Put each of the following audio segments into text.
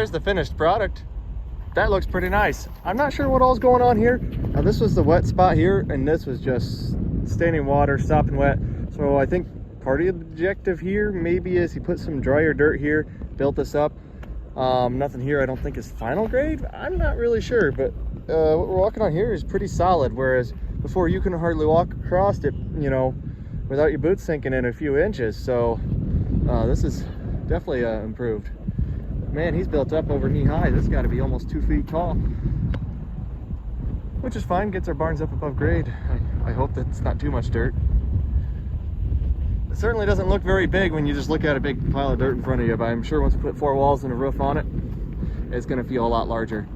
there's the finished product. That looks pretty nice. I'm not sure what all's going on here. Now this was the wet spot here, and this was just standing water, stopping wet. So I think part of the objective here maybe is he put some drier dirt here, built this up. Nothing here I don't think is final grade. I'm not really sure, but what we're walking on here is pretty solid, whereas before you can hardly walk across it, you know, without your boots sinking in a few inches. So this is definitely improved. Man, he's built up over knee high. This has got to be almost 2 feet tall, which is fine. Gets our barns up above grade. I hope that's not too much dirt. It certainly doesn't look very big when you just look at a big pile of dirt in front of you, but I'm sure once we put 4 walls and a roof on it, it's going to feel a lot larger.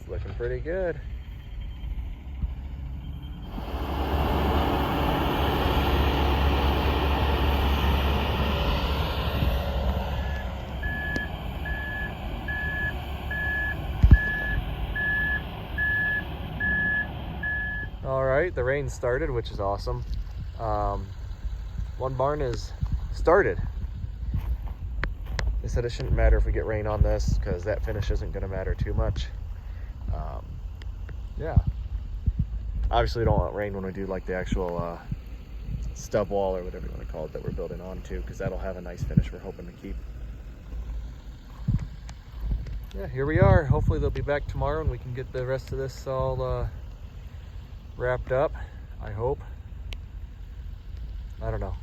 Looking pretty good. All right, the rain started, which is awesome. One barn is started. They said it shouldn't matter if we get rain on this because that finish isn't going to matter too much. Yeah, obviously we don't want rain when we do like the actual stub wall or whatever you want to call it that we're building onto, because that'll have a nice finish we're hoping to keep. Yeah, here we are. Hopefully they'll be back tomorrow and we can get the rest of this all wrapped up, I hope. I don't know.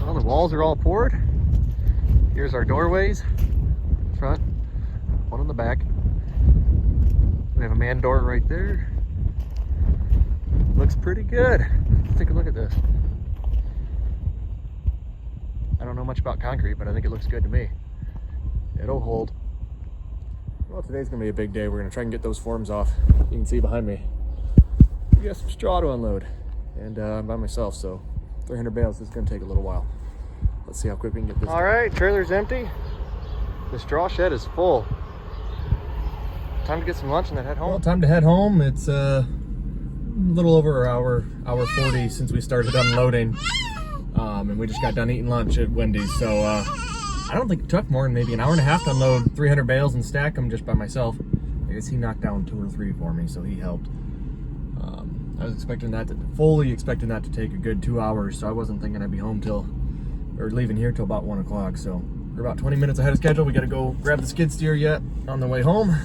Well, the walls are all poured. Here's our doorways, front, one on the back. We have a man door right there. Looks pretty good. Let's take a look at this. I don't know much about concrete, but I think it looks good to me. It'll hold. Well, today's gonna be a big day. We're gonna try and get those forms off. You can see behind me, we got some straw to unload, and I'm by myself, so 300 bales is gonna take a little while. Let's see how quick we can get this. All right, trailer's empty. The straw shed is full. Time to get some lunch and then head home. Well, time to head home. It's a little over an hour 40 since we started unloading, and we just got done eating lunch at Wendy's. So I don't think it took more than maybe an hour and a half to unload 300 bales and stack them just by myself. I guess he knocked down 2 or 3 for me, so he helped. I was fully expecting that to take a good 2 hours, so I wasn't thinking I'd be home or leaving here till about 1 o'clock. So we're about 20 minutes ahead of schedule. We got to go grab the skid steer yet on the way home,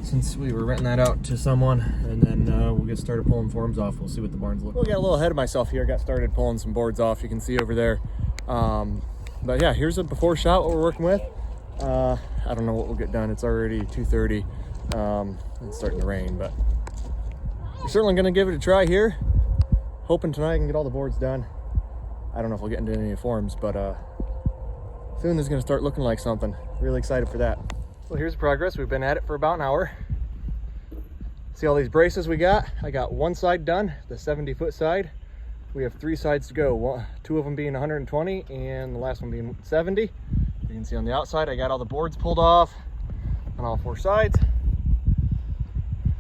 since we were renting that out to someone, and then we'll get started pulling forms off. We'll see what the barns look like. Well, got a little ahead of myself here. Got started pulling some boards off. You can see over there. But yeah, here's a before shot, what we're working with. I don't know what we'll get done. It's already 2:30. It's starting to rain, but we're certainly going to give it a try here. Hoping tonight I can get all the boards done. I don't know if we'll get into any forms, but soon this is going to start looking like something. Really excited for that. Well, here's progress. We've been at it for about an hour. See all these braces we got? I got one side done, the 70-foot side. We have 3 sides to go, 2 of them being 120 and the last one being 70. You can see on the outside I got all the boards pulled off on all 4 sides.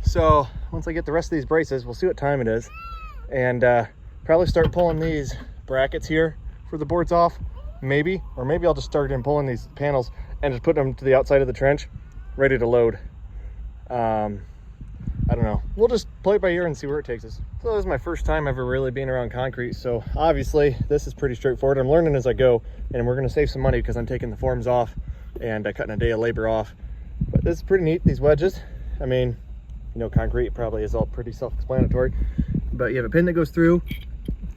So once I get the rest of these braces, we'll see what time it is, and probably start pulling these brackets here for the boards off, maybe, or maybe I'll just start in pulling these panels and just put them to the outside of the trench, ready to load. I don't know. We'll just play it by ear and see where it takes us. So this is my first time ever really being around concrete, so obviously this is pretty straightforward. I'm learning as I go, and we're gonna save some money because I'm taking the forms off and cutting a day of labor off. But this is pretty neat, these wedges. I mean, you know, concrete probably is all pretty self-explanatory, but you have a pin that goes through,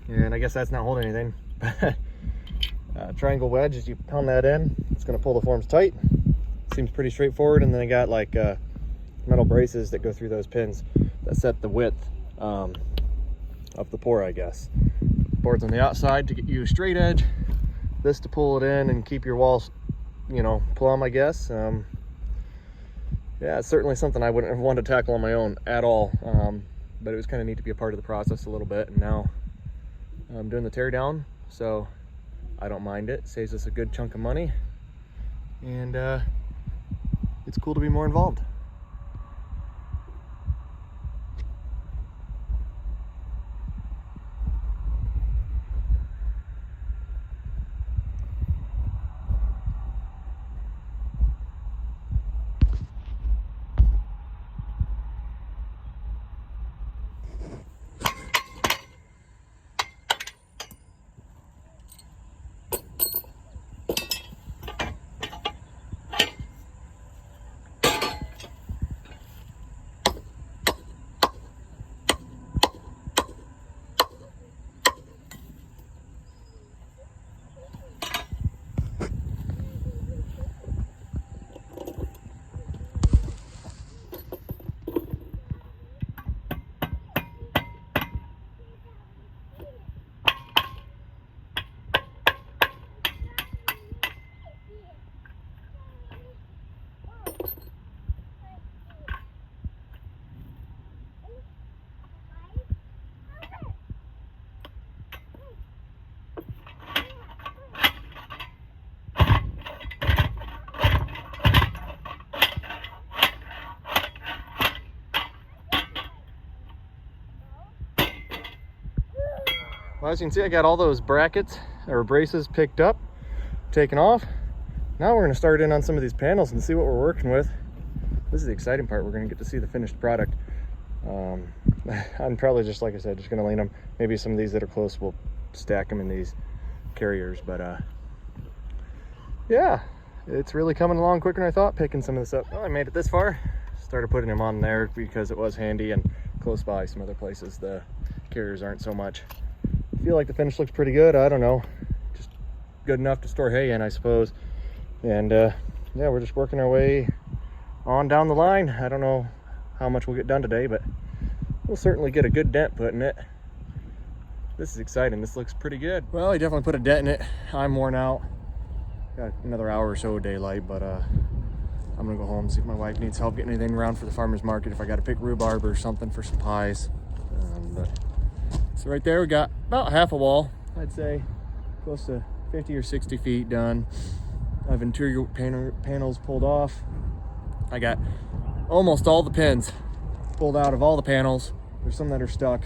and I guess that's not holding anything. Triangle wedge, as you pound that in, it's going to pull the forms tight. Seems pretty straightforward. And then I got like metal braces that go through those pins that set the width of the pour, I guess. Boards on the outside to get you a straight edge, this to pull it in and keep your walls, you know, plumb, I guess. Yeah, it's certainly something I wouldn't have wanted to tackle on my own at all, but it was kind of neat to be a part of the process a little bit. And now I'm doing the tear down, so I don't mind it. Saves us a good chunk of money, and it's cool to be more involved. Well, as you can see, I got all those brackets or braces picked up, taken off. Now we're going to start in on some of these panels and see what we're working with. This is the exciting part. We're going to get to see the finished product. I'm probably just, like I said, just going to lean them. Maybe some of these that are close, we'll stack them in these carriers. But yeah, it's really coming along quicker than I thought, picking some of this up. Well, I made it this far. Started putting them on there because it was handy, and close by some other places the carriers aren't so much. Feel like the finish looks pretty good. I don't know, just good enough to store hay in, I suppose. And yeah, we're just working our way on down the line. I don't know how much we'll get done today, but we'll certainly get a good dent put in it. This is exciting. This looks pretty good. Well, I definitely put a dent in it. I'm worn out. Got another hour or so of daylight, but I'm gonna go home, see if my wife needs help getting anything around for the farmer's market, if I got to pick rhubarb or something for some pies. So right there we got about half a wall, I'd say close to 50 or 60 feet done. I have interior panels pulled off. I got almost all the pins pulled out of all the panels. There's some that are stuck.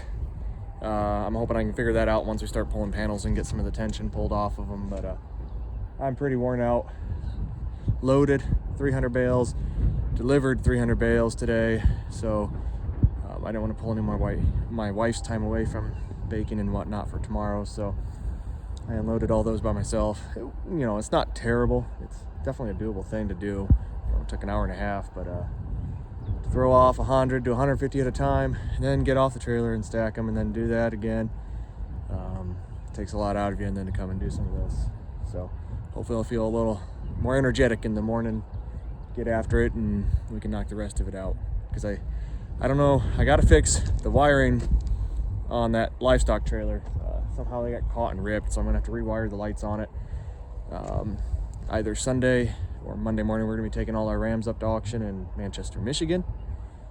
I'm hoping I can figure that out once we start pulling panels and get some of the tension pulled off of them, but I'm pretty worn out. Loaded 300 bales, delivered 300 bales today, so I don't want to pull any more my wife's time away from baking and whatnot for tomorrow, so I unloaded all those by myself. You know, it's not terrible. It's definitely a doable thing to do. You know, it took an hour and a half, but to throw off 100 to 150 at a time, and then get off the trailer and stack them, and then do that again, takes a lot out of you, and then to come and do some of this. So hopefully I'll feel a little more energetic in the morning, get after it, and we can knock the rest of it out. Because I don't know, I gotta fix the wiring on that livestock trailer. Somehow they got caught and ripped, so I'm gonna have to rewire the lights on it. Either Sunday or Monday morning, we're gonna be taking all our Rams up to auction in Manchester, Michigan.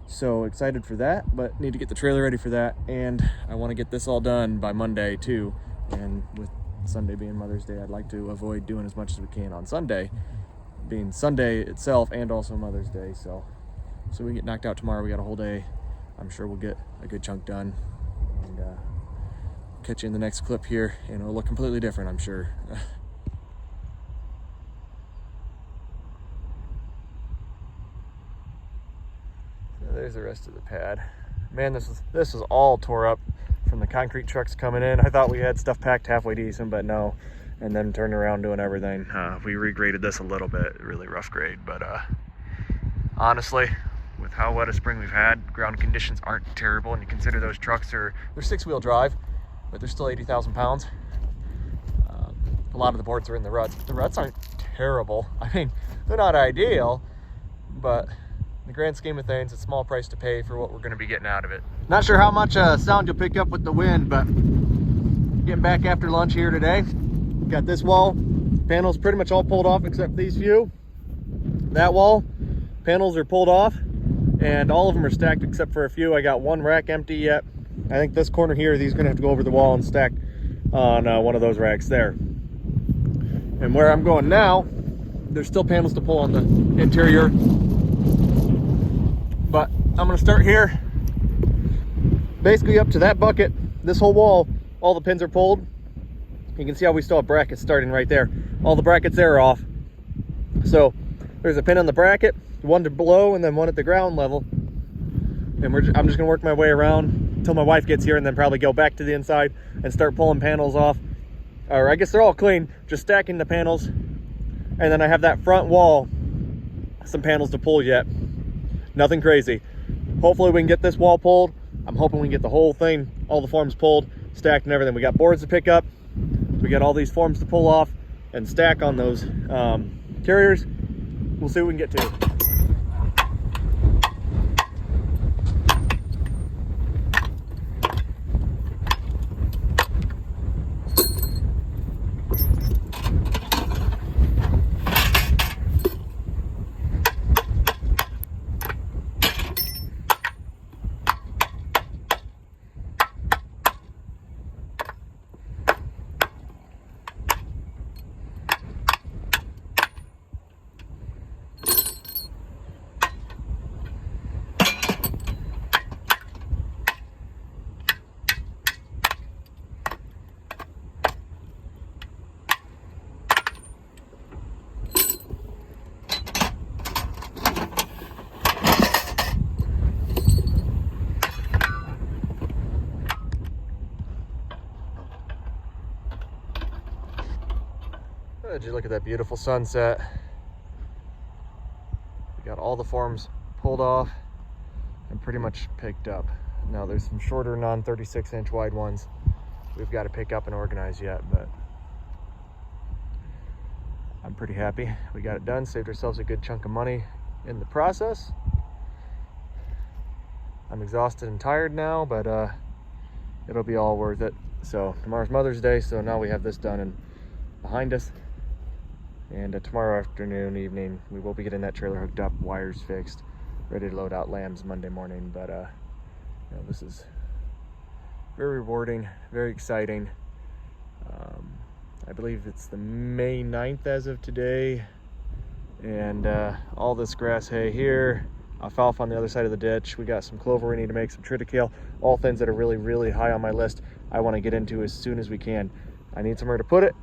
So excited for that, but need to get the trailer ready for that. And I wanna get this all done by Monday too. And with Sunday being Mother's Day, I'd like to avoid doing as much as we can on Sunday, being Sunday itself and also Mother's Day. So we get knocked out tomorrow. We got a whole day. I'm sure we'll get a good chunk done, and catch you in the next clip here, and it'll look completely different, I'm sure. So there's the rest of the pad. Man, this was all tore up from the concrete trucks coming in. I thought we had stuff packed halfway decent, but no. And then turning around doing everything. We regraded this a little bit, really rough grade, but honestly, with how wet a spring we've had. Ground conditions aren't terrible, and you consider those trucks they're 6-wheel drive, but they're still 80,000 pounds. A lot of the boards are in the ruts. The ruts aren't terrible. I mean, they're not ideal, but in the grand scheme of things, it's a small price to pay for what we're going to be getting out of it. Not sure how much sound you'll pick up with the wind, but getting back after lunch here today. Got this wall, panels pretty much all pulled off except these few. That wall, panels are pulled off, and all of them are stacked except for a few. I got one rack empty yet. I think this corner here, these are gonna have to go over the wall and stack on one of those racks there. And where I'm going now, there's still panels to pull on the interior, but I'm gonna start here, basically up to that bucket. This whole wall, all the pins are pulled. You can see how we still have brackets starting right there. All the brackets there are off. So there's a pin on the bracket, one to below, and then one at the ground level. And I'm just gonna work my way around until my wife gets here, and then probably go back to the inside and start pulling panels off. Or I guess they're all clean, just stacking the panels. And then I have that front wall, some panels to pull yet. Nothing crazy. Hopefully we can get this wall pulled. I'm hoping we can get the whole thing, all the forms pulled, stacked and everything. We got boards to pick up. We got all these forms to pull off and stack on those carriers. We'll see what we can get to. Did you look at that beautiful sunset? We got all the forms pulled off and pretty much picked up. Now there's some shorter non-36-inch wide ones we've got to pick up and organize yet, but I'm pretty happy. We got it done, saved ourselves a good chunk of money in the process. I'm exhausted and tired now, but it'll be all worth it. So tomorrow's Mother's Day, so now we have this done and behind us. And tomorrow afternoon, evening, we will be getting that trailer hooked up, wires fixed, ready to load out lambs Monday morning. But you know, this is very rewarding, very exciting. I believe it's the May 9th as of today. And all this grass hay here, alfalfa on the other side of the ditch. We got some clover we need to make, some triticale, all things that are really, really high on my list. I want to get into as soon as we can. I need somewhere to put it.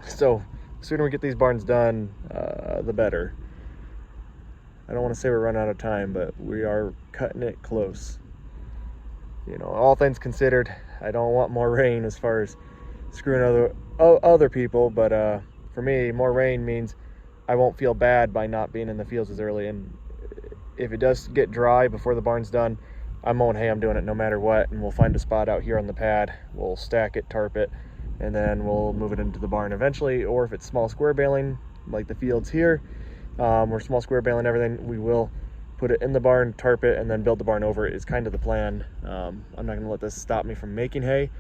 So the sooner we get these barns done, the better. I don't want to say we're running out of time, but we are cutting it close. You know, all things considered, I don't want more rain as far as screwing other people, but for me, more rain means I won't feel bad by not being in the fields as early. And if it does get dry before the barn's done, I'm mowing hay, I'm doing it no matter what, and we'll find a spot out here on the pad. We'll stack it, tarp it, and then we'll move it into the barn eventually. Or if it's small square baling, like the fields here, or small square baling everything, we will put it in the barn, tarp it, and then build the barn over it is kind of the plan. I'm not going to let this stop me from making hay.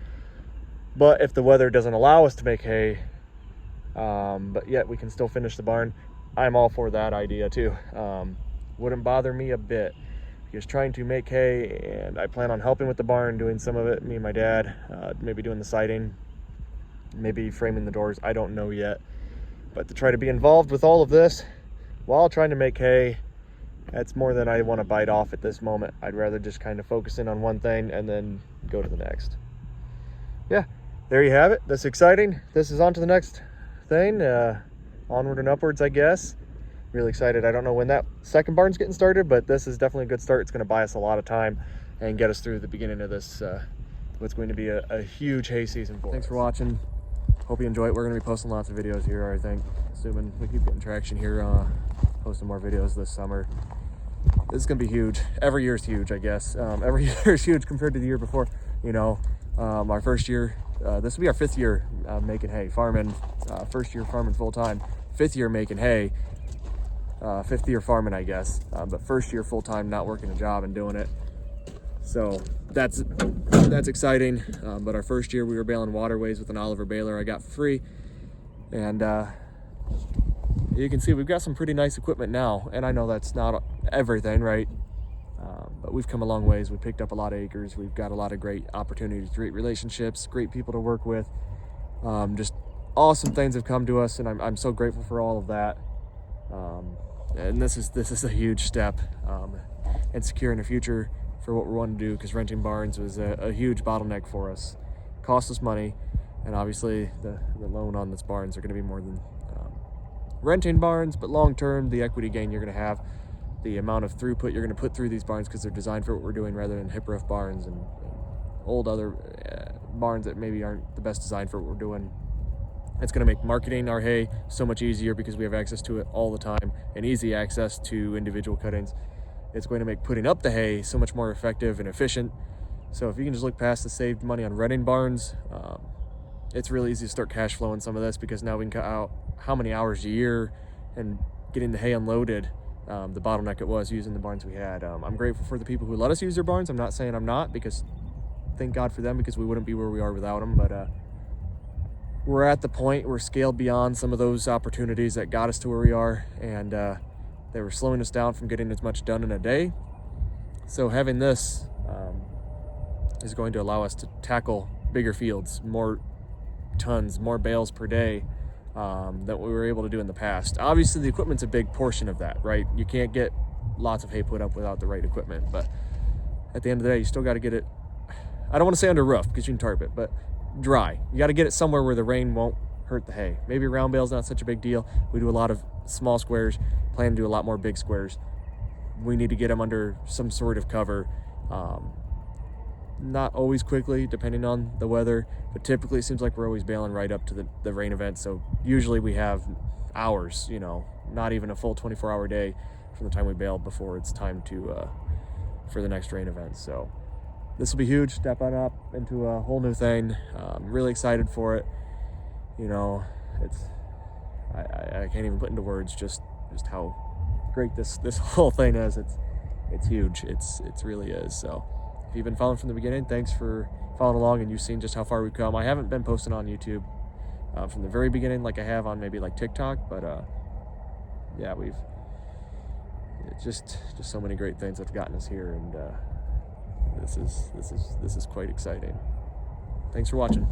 But if the weather doesn't allow us to make hay, but yet we can still finish the barn, I'm all for that idea too. Wouldn't bother me a bit. Because trying to make hay, and I plan on helping with the barn, doing some of it, me and my dad, maybe doing the siding, maybe framing the doors, I don't know yet. But to try to be involved with all of this while trying to make hay, that's more than I want to bite off at this moment. I'd rather just kind of focus in on one thing and then go to the next. Yeah, there you have it. That's exciting. This is on to the next thing. Onward and upwards, I guess. Really excited. I don't know when that second barn's getting started, but this is definitely a good start. It's going to buy us a lot of time and get us through the beginning of this, what's going to be a huge hay season for us. Thanks for watching. Hope you enjoy it. We're going to be posting lots of videos here, I think, assuming we keep getting traction here, posting more videos this summer. This is gonna be huge. Every year is huge, I guess. Every year is huge compared to the year before. You know, our first year, this will be our 5th year making hay, farming. First year farming full time, 5th year making hay, 5th year farming, I guess. But first year full time, not working a job and doing it. So that's exciting. But our first year we were baling waterways with an Oliver baler I got for free, and you can see we've got some pretty nice equipment now. And I know that's not everything, right? But we've come a long ways. We picked up a lot of acres. We've got a lot of great opportunities, great relationships, great people to work with. Just awesome things have come to us, and I'm so grateful for all of that. And this is a huge step in securing a future for what we want to do, because renting barns was a huge bottleneck for us. Cost us money, and obviously the loan on these barns are going to be more than renting barns, but long term, the equity gain you're going to have, the amount of throughput you're going to put through these barns, because they're designed for what we're doing rather than hip roof barns and old other barns that maybe aren't the best designed for what we're doing. It's going to make marketing our hay so much easier because we have access to it all the time and easy access to individual cuttings. It's going to make putting up the hay so much more effective and efficient. So if you can just look past the saved money on renting barns, it's really easy to start cash flowing some of this, because now we can cut out how many hours a year and getting the hay unloaded, the bottleneck it was using the barns we had. I'm grateful for the people who let us use their barns. I'm not saying I'm not, because thank God for them, because we wouldn't be where we are without them. But we're at the point, we're scaled beyond some of those opportunities that got us to where we are, and they were slowing us down from getting as much done in a day. So having this is going to allow us to tackle bigger fields, more tons, more bales per day that we were able to do in the past. Obviously the equipment's a big portion of that, right? You can't get lots of hay put up without the right equipment, but at the end of the day, you still got to get it, I don't want to say under roof because you can tarp it, but dry. You got to get it somewhere where the rain won't hurt the hay. Maybe round bale's not such a big deal. We do a lot of small squares, plan to do a lot more big squares. We need to get them under some sort of cover. Not always quickly, depending on the weather, but typically it seems like we're always bailing right up to the rain event. So usually we have hours, you know, not even a full 24-hour day from the time we bailed before it's time to for the next rain event. So this will be huge, stepping up into a whole new thing. I'm really excited for it. You know, I can't even put into words just how great this whole thing is. It's huge. It really is. So if you've been following from the beginning, thanks for following along, and you've seen just how far we've come. I haven't been posting on YouTube from the very beginning like I have on maybe like TikTok, but yeah, it's just so many great things that have gotten us here, and this is quite exciting. Thanks for watching.